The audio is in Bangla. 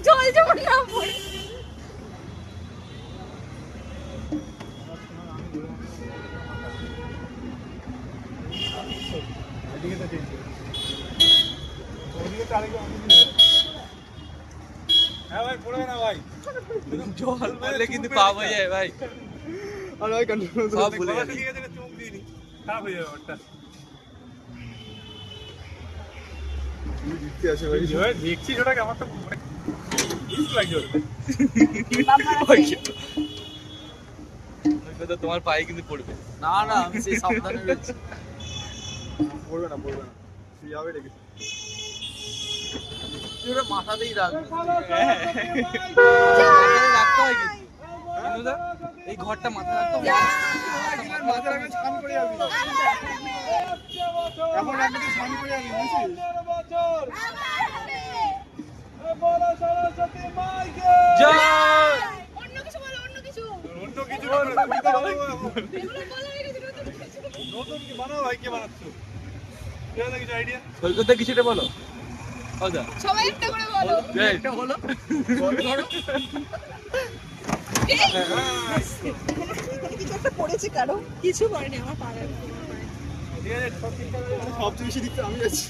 জল যেমন না পড়ে। হ্যাঁ ভাই পড়বে না ভাই, জল পড়লে কিন্তু পাপ হয়ে যায় ভাই। আর ভাই কন্ট্রোল সব ভুলে গলা যাবি। ঠিক আছে, চুমুক দিইনি, খারাপ হয়ে যাবে ব্যাপারটা। জিততে আছে ভাই। এবার দেখছি ওটাকে, আমার তো ইস লাগছে ওটাতে। ওই তো তোমার পায়ে কিন্তু পড়বে। না না আমি সেই সাবধানে রয়েছি। পড়বে না পড়বে না, তুই যাবে রেখে। তুই ওটা মাথাতেই রাখবি। মাথায় রাখতে হয় কিন্তু। বিনোদা, এই ঘরটা মাথায় রাখতে হবে। মাথা রাখে স্নান করে যাবি, এখন রাখলে তুই স্নান করে যাবি বুঝছিস। জয়। অন্য কিছু বলো, অন্য কিছু। অন্য কিছু না, তুমি তো ভালো এগুলো বলো, এগুলো কিছু। নতুন কি বানাও ভাই, কে বানাচ্ছো? কে আছে কিছু আইডিয়া? সৈকতে কিছুটা বলো। ওদা সবাই একটা করে বলো। একটা বলো। কিছু একটা পড়েছে কারো, কিছু করেনি আমার পাড়ায়। ঠিক আছে, সব ঠিকঠাক আছে। সবচেয়ে বেশি দিকটা আমি আছি।